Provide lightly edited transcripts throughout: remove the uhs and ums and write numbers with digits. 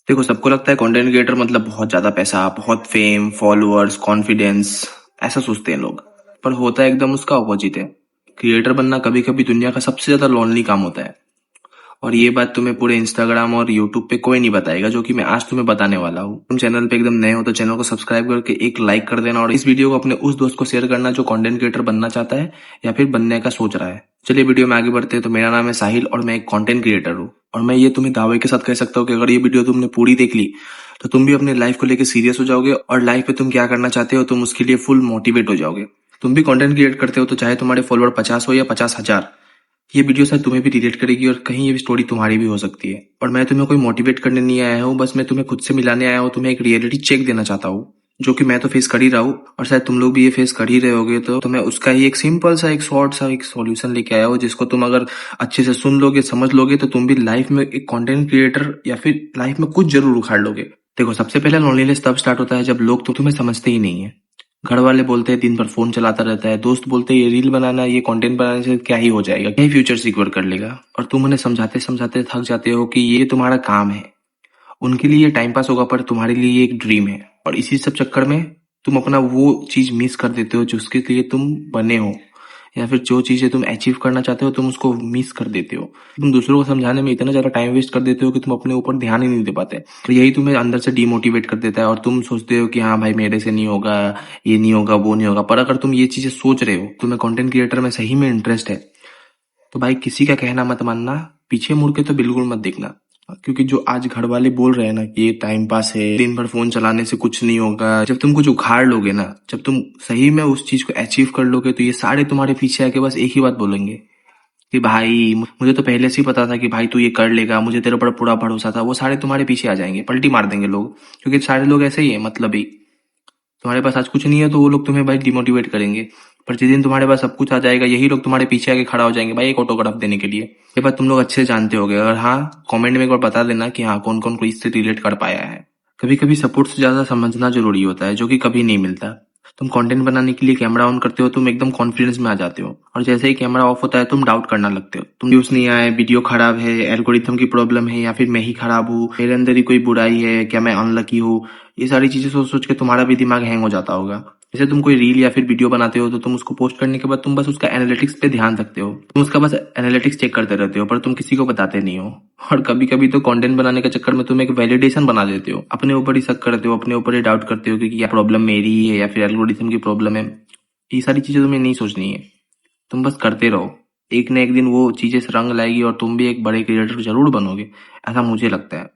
देखो, सबको लगता है कंटेंट क्रिएटर मतलब बहुत ज्यादा पैसा, बहुत फेम, फॉलोअर्स, कॉन्फिडेंस, ऐसा सोचते हैं लोग। पर होता है एकदम उसका अपोजिट है। क्रिएटर बनना कभी कभी दुनिया का सबसे ज्यादा लोनली काम होता है। और ये बात तुम्हें पूरे इंस्टाग्राम और यूट्यूब पे कोई नहीं बताएगा, जो कि मैं आज तुम्हें बताने वाला हूँ। तुम चैनल पे एकदम नए हो तो चैनल को सब्सक्राइब करके एक लाइक कर देना, और इस वीडियो को अपने उस दोस्त को शेयर करना जो कंटेंट क्रिएटर बनना चाहता है या फिर बनने का सोच रहा है। चलिए वीडियो में आगे बढ़ते हैं। तो मेरा नाम है साहिल और मैं एक कंटेंट क्रिएटर हूँ, और मैं ये तुम्हें दावे के साथ कह सकता हूँ कि अगर ये वीडियो तुमने पूरी देख ली तो तुम भी अपनी लाइफ को लेकर सीरियस हो जाओगे, और लाइफ में तुम क्या करना चाहते हो तुम उसके लिए फुल मोटिवेट हो जाओगे। तुम भी कंटेंट क्रिएट करते हो तो चाहे तुम्हारे फॉलोअर 50 हो या 50,000, ये वीडियो शायद तुम्हें भी रिलेट करेगी, और कहीं ये भी स्टोरी तुम्हारी भी हो सकती है। और मैं तुम्हें कोई मोटिवेट करने नहीं आया हूँ, बस मैं तुम्हें खुद से मिलाने आया हूँ। तुम्हें एक रियलिटी चेक देना चाहता हूँ, जो कि मैं तो फेस कर ही रहा हूँ, और शायद तुम लोग भी ये फेस कर ही रहे होगे। तो मैं उसका ही एक सिंपल सा, एक शॉर्ट सा एक सॉल्यूशन लेके आया हूँ, जिसको तुम अगर अच्छे से सुन लोगे, समझ लोगे, तो तुम भी लाइफ में एक कंटेंट क्रिएटर या फिर लाइफ में कुछ जरूर उखाड़ लोगे। देखो, सबसे पहले लोनलीनेस तब स्टार्ट होता है जब लोग तो तुम्हें समझते ही नहीं है। घर वाले बोलते हैं दिन भर फोन चलाता रहता है, दोस्त बोलते हैं ये रील बनाना, ये कंटेंट बनाने से क्या ही हो जाएगा, क्या ही फ्यूचर सिक्योर कर लेगा, और तुम उन्हें समझाते समझाते थक जाते हो कि ये तुम्हारा काम है। उनके लिए ये टाइम पास होगा, पर तुम्हारे लिए ये एक ड्रीम है। और इसी सब चक्कर में तुम अपना वो चीज मिस कर देते हो जिसके लिए तुम बने हो, या फिर जो चीजें तुम अचीव करना चाहते हो तुम उसको मिस कर देते हो। तुम दूसरों को समझाने में इतना ज्यादा टाइम वेस्ट कर देते हो कि तुम अपने ऊपर ध्यान ही नहीं दे पाते। तो यही तुम्हें अंदर से डिमोटिवेट कर देता है, और तुम सोचते हो कि हाँ भाई मेरे से नहीं होगा, ये नहीं होगा, वो नहीं होगा। पर अगर तुम ये चीजें सोच रहे हो, तुम्हें कंटेंट क्रिएटर में सही में इंटरेस्ट है, तो भाई किसी का कहना मत मानना, पीछे मुड़ के तो बिल्कुल मत देखना। क्योंकि जो आज घर वाले बोल रहे हैं ना कि ये टाइम पास है, दिन भर फोन चलाने से कुछ नहीं होगा, जब तुम कुछ उखाड़ लोगे ना, जब तुम सही में उस चीज को अचीव कर लोगे, तो ये सारे तुम्हारे पीछे आके बस एक ही बात बोलेंगे कि भाई मुझे तो पहले से ही पता था कि भाई तू ये कर लेगा, मुझे तेरे पर पूरा भरोसा था। वो सारे तुम्हारे पीछे आ जाएंगे, पलटी मार देंगे लोग, क्योंकि सारे लोग ऐसे ही है, मतलब ही तुम्हारे पास आज कुछ नहीं है तो वो लोग तुम्हें भाई डिमोटिवेट करेंगे। पर जिस दिन तुम्हारे पास सब कुछ आ जाएगा, यही लोग तुम्हारे पीछे आके खड़ा हो जाएंगे भाई एक ऑटोग्राफ देने के लिए। ये बात तुम लोग अच्छे से जानते होगे। और हाँ, कमेंट में एक बार बता देना कि हाँ कौन कौन को इससे रिलेट कर पाया है। कभी कभी सपोर्ट से ज्यादा समझना जरूरी होता है, जो कि कभी नहीं मिलता। तुम कंटेंट बनाने के लिए कैमरा ऑन करते हो, तुम एकदम कॉन्फिडेंस में आ जाते हो, और जैसे ही कैमरा ऑफ होता है तुम डाउट करना लगते हो। तुम व्यूज नहीं आए, वीडियो खराब है, एल्गोरिथम की प्रॉब्लम है, या फिर मैं ही खराब हूँ, मेरे अंदर ही कोई बुराई है, क्या मैं अनलकी हूँ। ये सारी चीजें सोच सोच के तुम्हारा भी दिमाग हैंग हो जाता होगा। जैसे तुम कोई रील या फिर वीडियो बनाते हो तो तुम उसको पोस्ट करने के बाद तुम बस उसका एनालिटिक्स पे ध्यान रखते हो, तुम उसका बस एनालिटिक्स चेक करते रहते हो, पर तुम किसी को बताते नहीं हो। और कभी कभी तो कंटेंट बनाने के चक्कर में तुम एक वैलिडेशन बना देते हो, अपने ऊपर ही शक करते हो, अपने ऊपर ही डाउट करते हो कि क्या प्रॉब्लम मेरी ही है या फिर एल्गोरिथम की प्रॉब्लम है। ये सारी चीजें तुम्हें नहीं सोचनी है, तुम बस करते रहो। एक न एक दिन वो चीजें रंग लाएगी और तुम भी एक बड़े क्रिएटर जरूर बनोगे, ऐसा मुझे लगता है।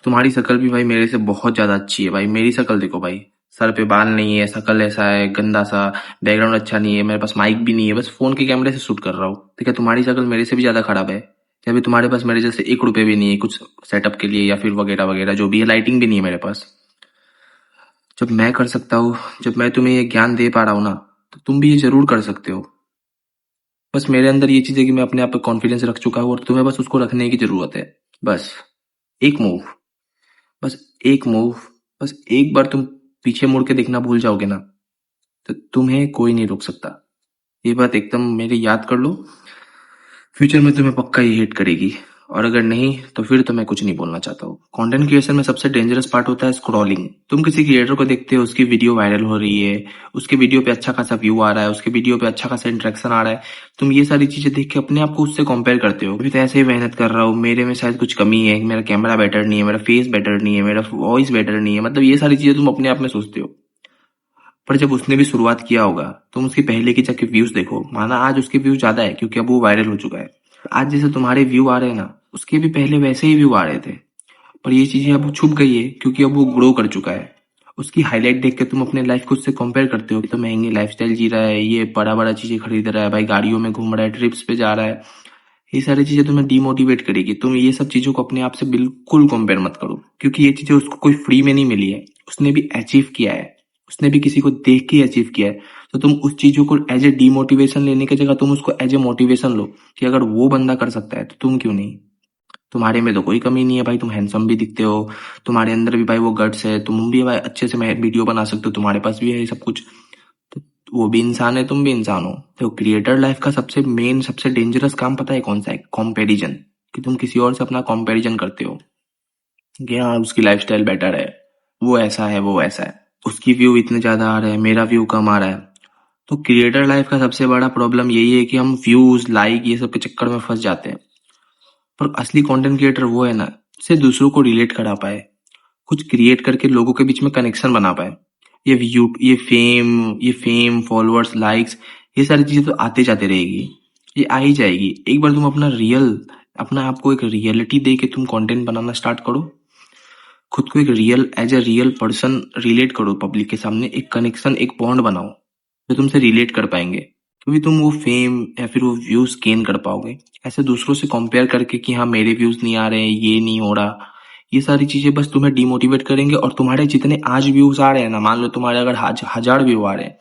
तुम्हारी शक्ल भी भाई मेरे से बहुत ज्यादा अच्छी है भाई। मेरी शक्ल देखो भाई, सर पे बाल नहीं है, शक्ल ऐसा है गंदा सा, बैकग्राउंड अच्छा नहीं है, मेरे पास माइक भी नहीं है, बस फोन के कैमरे से शूट कर रहा हूँ। ठीक है, तुम्हारी शक्ल मेरे से भी ज्यादा खराब है। या फिर तुम्हारे पास मेरे जैसे 1 रुपए भी नहीं है कुछ सेटअप के लिए, या फिर वगैरह वगैरह जो भी है, लाइटिंग भी नहीं है मेरे पास। जब मैं कर सकता हूँ, जब मैं तुम्हें ये ज्ञान दे पा रहा हूँ ना, तो तुम भी ये जरूर कर सकते हो। बस मेरे अंदर ये चीज है कि मैं अपने आप पे कॉन्फिडेंस रख चुका हूँ, और तुम्हें बस उसको रखने की जरूरत है। बस एक मूव, बस एक मूव, बस एक बार तुम पीछे मुड़ के देखना भूल जाओगे ना, तो तुम्हें कोई नहीं रोक सकता। ये बात एकदम मेरी याद कर लो, फ्यूचर में तुम्हें पक्का ही हिट करेगी। और अगर नहीं तो फिर तो मैं कुछ नहीं बोलना चाहता हूँ। कंटेंट क्रिएशन में सबसे डेंजरस पार्ट होता है स्क्रॉलिंग। तुम किसी क्रिएटर को देखते हो, उसकी वीडियो वायरल हो रही है, उसके वीडियो पे अच्छा खासा व्यू आ रहा है, उसके वीडियो पे अच्छा खासा इंटरेक्शन आ रहा है, तुम ये सारी चीजें देख के अपने आप को उससे कंपेयर करते हो। अभी तो ऐसे ही मेहनत कर रहा हूँ, मेरे में शायद कुछ कमी है, मेरा कैमरा बेटर नहीं है, मेरा फेस बेटर नहीं है, मेरा वॉइस बेटर नहीं है, मतलब ये सारी चीजें तुम अपने आप में सोचते हो। पर जब उसने भी शुरुआत किया होगा, तुम उसकी पहले की जाके व्यूज देखो, माना आज उसके व्यूज ज्यादा है क्योंकि अब वो वायरल हो चुका है। आज जैसे तुम्हारे व्यू आ रहे हैं ना, उसके भी पहले वैसे ही व्यू आ रहे थे। पर ये चीजें अब छुप गई है क्योंकि अब वो ग्रो कर चुका है। उसकी हाईलाइट देख के तुम अपने लाइफ को उससे कंपेयर करते हो कि तो महंगी लाइफस्टाइल जी रहा है, ये बड़ा बड़ा चीजें खरीद रहा है भाई, गाड़ियों में घूम रहा है, ट्रिप्स पे जा रहा है। ये सारी चीजें तुम्हें डिमोटिवेट करेगी। तुम ये सब चीजों को अपने आप से बिल्कुल कंपेयर मत करो, क्योंकि ये चीजें उसको कोई फ्री में नहीं मिली है, उसने भी अचीव किया है, उसने भी किसी को देख के अचीव किया है। तो तुम उस चीजों को एज ए डिमोटिवेशन लेने की जगह तुम उसको एज ए मोटिवेशन लो कि अगर वो बंदा कर सकता है तो तुम क्यों नहीं। तुम्हारे में तो कोई कमी नहीं है भाई, तुम हैंडसम भी दिखते हो, तुम्हारे अंदर भी भाई वो गट्स है, तुम भी भाई अच्छे से वीडियो बना सकते हो, तुम्हारे पास भी है ये सब कुछ। तो वो भी इंसान है, तुम भी इंसान हो। तो क्रिएटर लाइफ का सबसे मेन, सबसे डेंजरस काम पता है कौन सा है? कंपैरिजन। कि तुम किसी और से अपना कंपैरिजन करते हो। कि हाँ उसकी लाइफस्टाइल बेटर है, वो ऐसा है, वो ऐसा है, उसकी व्यू इतने ज्यादा आ रहे हैं, मेरा व्यू कम आ रहा है। तो क्रिएटर लाइफ का सबसे बड़ा प्रॉब्लम यही है कि हम व्यूज लाइक ये सब के चक्कर में फंस जाते हैं। पर असली कंटेंट क्रिएटर वो है ना, से दूसरों को रिलेट करा पाए, कुछ क्रिएट करके लोगों के बीच में कनेक्शन बना पाए। ये व्यू, ये फेम फॉलोअर्स लाइक्स, ये सारी चीजें तो आते जाते रहेगी, ये आ ही जाएगी। एक बार तुम अपना आपको एक रियलिटी दे के तुम कंटेंट बनाना स्टार्ट करो, खुद को एक as a real person relate करो पब्लिक के सामने, एक कनेक्शन, एक बॉन्ड बनाओ जो तुमसे रिलेट कर पाएंगे, क्योंकि तुम वो फेम या फिर वो व्यूज गेन कर पाओगे। ऐसे दूसरों से कंपेयर करके कि हाँ मेरे व्यूज नहीं आ रहे हैं, ये नहीं हो रहा, ये सारी चीजें बस तुम्हें डिमोटिवेट करेंगे। और तुम्हारे जितने आज व्यूज आ रहे हैं ना, मान लो तुम्हारे अगर 1000 व्यू आ रहे हैं,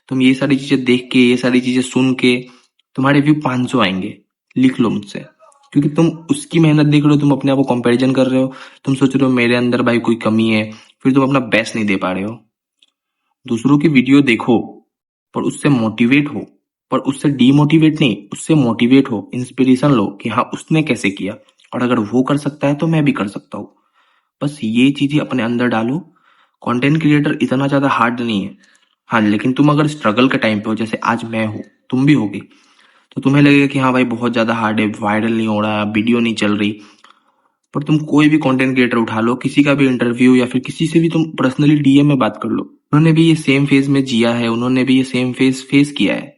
तुम ये सारी चीजें देख के, ये सारी चीजें सुन के तुम्हारे व्यू 500 आएंगे, लिख लो मुझसे। क्योंकि तुम उसकी मेहनत देख रहे हो, तुम अपने आप को कंपैरिजन कर रहे हो, तुम सोच रहे हो मेरे अंदर भाई कोई कमी है, फिर तुम अपना बेस्ट नहीं दे पा रहे हो। दूसरों की वीडियो देखो, पर उससे मोटिवेट हो, पर उससे डीमोटिवेट नहीं, उससे मोटिवेट हो, इंस्पिरेशन लो कि हाँ उसने कैसे किया, और अगर वो कर सकता है तो मैं भी कर सकता हूँ। बस ये चीजें अपने अंदर डालो। कंटेंट क्रिएटर इतना ज्यादा हार्ड नहीं है। हाँ, लेकिन तुम अगर स्ट्रगल के टाइम पे हो, जैसे आज मैं हूँ, तुम भी होगी, तो तुम्हें लगेगा कि हाँ भाई बहुत ज्यादा हार्ड है, वायरल नहीं हो रहा, वीडियो नहीं चल रही। पर तुम कोई भी कंटेंट क्रिएटर उठा लो, किसी का भी इंटरव्यू या फिर किसी से भी तुम पर्सनली डीएम में बात कर लो, उन्होंने भी ये सेम फेज में जिया है, उन्होंने भी ये सेम फेज फेस किया है।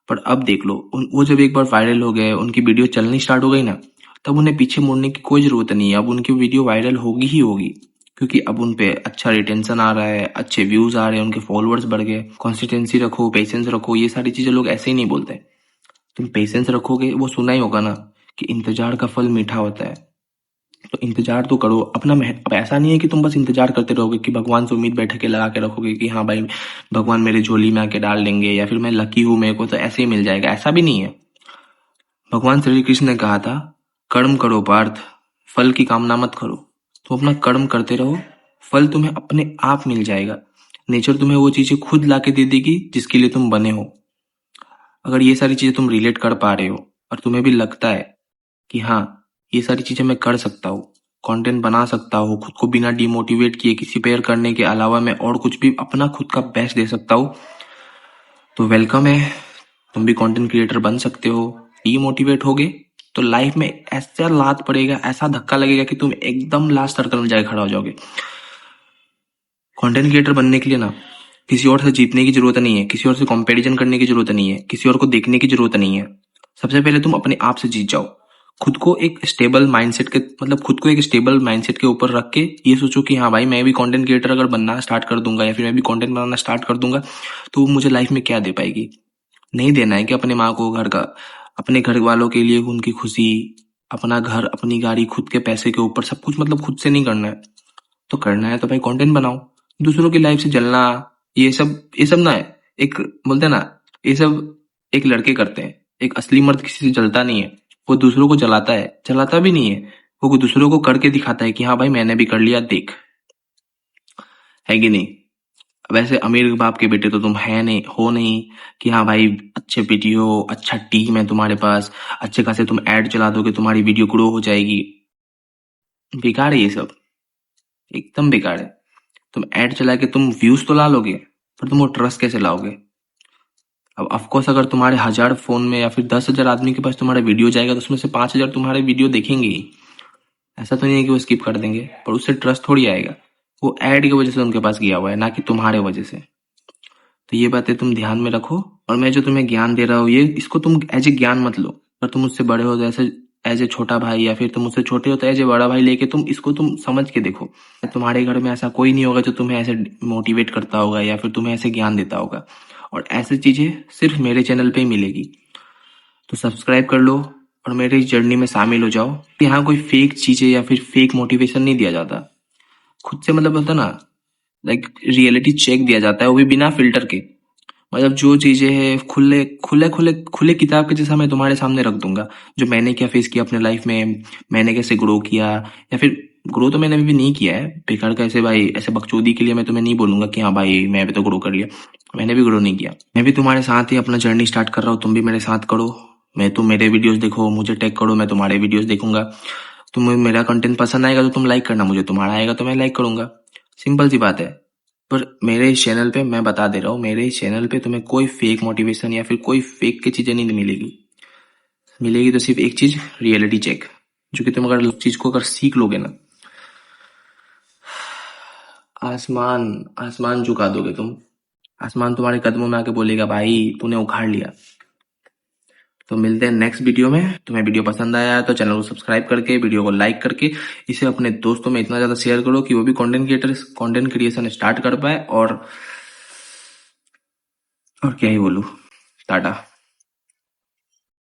पर अब देख लो, वो जब एक बार वायरल हो गए, उनकी वीडियो चलनी स्टार्ट हो गई ना, तब उन्हें पीछे मुड़ने की कोई जरूरत नहीं है। अब उनकी वीडियो वायरल होगी ही होगी, क्योंकि अब उन पे अच्छा रिटेंशन आ रहा है, अच्छे व्यूज आ रहे हैं, उनके फॉलोअर्स बढ़ गए। कंसिस्टेंसी रखो, पेशेंस रखो, ये सारी चीजें लोग ऐसे ही नहीं बोलते। तुम पेशेंस रखोगे, वो सुना ही होगा ना कि इंतजार का फल मीठा होता है। तो इंतजार तो करो अपना। अब ऐसा नहीं है कि तुम बस इंतजार करते रहोगे, कि भगवान से उम्मीद बैठ के लगा के रखोगे कि हाँ भाई भगवान मेरे झोली में आके डाल देंगे, या फिर मैं लकी हूं, मेरे को तो ऐसे ही मिल जाएगा। ऐसा भी नहीं है। भगवान श्री कृष्ण ने कहा था, कर्म करो पार्थ, फल की कामना मत करो। तुम अपना कर्म करते रहो, फल तुम्हें अपने आप मिल जाएगा। नेचर तुम्हें वो चीजें खुद लाके दे देगी जिसके लिए तुम बने हो। अगर ये सारी चीजें तुम रिलेट कर पा रहे हो, और तुम्हें भी लगता है कि हाँ ये सारी चीजें मैं कर सकता हूँ, कंटेंट बना सकता हूँ, खुद को बिना डिमोटिवेट किए, किसी पेयर करने के अलावा मैं और कुछ भी अपना खुद का बेस्ट दे सकता हूँ, तो वेलकम है। तुम भी कंटेंट क्रिएटर बन सकते हो। डीमोटिवेट होगे तो लाइफ में ऐसा लात पड़ेगा, ऐसा धक्का लगेगा कि तुम एकदम लास्ट सर्कल में जाके खड़ा हो जाओगे। कंटेंट क्रिएटर बनने के लिए ना किसी और से जीतने की जरूरत नहीं है, किसी और से कंपैरिजन करने की जरूरत नहीं है, किसी और को देखने की जरूरत नहीं है। सबसे पहले तुम अपने आप से जीत जाओ। खुद को एक स्टेबल माइंडसेट के, खुद को एक स्टेबल माइंडसेट के ऊपर रख के ये सोचो कि हाँ भाई मैं भी कंटेंट क्रिएटर अगर बनना स्टार्ट कर दूंगा, या फिर मैं भी कंटेंट बनाना स्टार्ट कर दूंगा, तो वो मुझे लाइफ में क्या दे पाएगी। नहीं देना है कि अपने माँ को घर का, अपने घर वालों के लिए उनकी खुशी, अपना घर, अपनी गाड़ी, खुद के पैसे के ऊपर सब कुछ खुद से नहीं करना है। तो करना है तो भाई कंटेंट बनाओ। दूसरों की लाइफ से जलना, ये सब ना है, एक बोलते हैं ना, ये सब एक लड़के करते हैं। एक असली मर्द किसी से जलता नहीं है, वो दूसरों को जलाता है, जलाता भी नहीं है, वो दूसरों को करके दिखाता है कि हाँ भाई मैंने भी कर लिया, देख। है कि नहीं। वैसे अमीर बाप के बेटे तो तुम है नहीं, हो नहीं कि हाँ भाई अच्छे वीडियो, अच्छा टीम है तुम्हारे पास, अच्छे खासे तुम ऐड चला दोगे, तुम्हारी वीडियो ग्रो हो जाएगी। बेकार है ये सब, एकदम बेकार है। तुम ऐड चला के तुम व्यूज तो ला लोगे, पर तुम वो ट्रस्ट कैसे लाओगे। अब ऑफकोर्स अगर तुम्हारे 1000 फोन में या फिर 10,000 आदमी के पास तुम्हारा वीडियो जाएगा, तो उसमें से 5,000 तुम्हारे वीडियो देखेंगे ही। ऐसा तो नहीं है कि वो स्किप कर देंगे, पर उससे ट्रस्ट थोड़ी आएगा। वो ऐड की वजह से उनके पास गया हुआ है, ना कि तुम्हारे वजह से। तो ये बातें तुम ध्यान में रखो। और मैं जो तुम्हें ज्ञान दे रहा हूँ, ये इसको तुम एज ए ज्ञान मत लो। अगर तुम मुझसे बड़े हो तो ऐसे एज ए छोटा भाई, या फिर तुम मुझसे छोटे हो तो एज ए बड़ा भाई लेके तुम इसको तुम समझ के देखो। तुम्हारे घर में ऐसा कोई नहीं होगा जो तुम्हें ऐसे मोटिवेट करता होगा या फिर तुम्हें ऐसे ज्ञान देता होगा, और ऐसी चीजें सिर्फ मेरे चैनल पे ही मिलेगी। तो सब्सक्राइब कर लो और मेरे इस जर्नी में शामिल हो जाओ। यहाँ कोई फेक चीजें या फिर फेक मोटिवेशन नहीं दिया जाता। खुद से होता ना, लाइक रियलिटी चेक दिया जाता है, वो भी बिना फिल्टर के। जो चीजें है खुले खुले खुले खुले किताब के जैसा मैं तुम्हारे सामने रख दूंगा, जो मैंने क्या फेस किया अपने लाइफ में, मैंने कैसे ग्रो किया, या फिर ग्रो तो मैंने अभी भी नहीं किया है बेकार का। ऐसे भाई ऐसे बकचोदी के लिए मैं तुम्हें नहीं बोलूंगा कि हाँ भाई मैं भी तो ग्रो कर लिया, मैंने भी ग्रो नहीं किया। मैं भी तुम्हारे साथ ही अपना जर्नी स्टार्ट कर रहा हूँ, तुम भी मेरे साथ करो। तुम मेरे वीडियोस देखो, मुझे टैग करो, मैं तुम्हारे वीडियोस देखूंगा। तुम्हें मेरा कंटेंट पसंद आएगा तो तुम लाइक करना, मुझे तुम्हारा आएगा तो मैं लाइक करूंगा। सिंपल सी बात है। पर मेरे इस चैनल पे मैं बता दे रहा हूँ, मेरे इस चैनल पे तुम्हें कोई फेक मोटिवेशन या फिर कोई फेक की चीजें नहीं मिलेगी। मिलेगी तो सिर्फ एक चीज, रियलिटी चेक, जो कि तुम अगर उस चीज को अगर सीख लोगे ना, आसमान आसमान झुका दोगे तुम। आसमान तुम्हारे कदमों में आके बोलेगा भाई तूने उखाड़ लिया। तो मिलते हैं नेक्स्ट वीडियो में। तुम्हें वीडियो पसंद आया है तो चैनल को सब्सक्राइब करके, वीडियो को लाइक करके इसे अपने दोस्तों में इतना ज्यादा शेयर करो कि वो भी कंटेंट क्रिएशन स्टार्ट कर पाए। और क्या ही बोलूं, टाटा।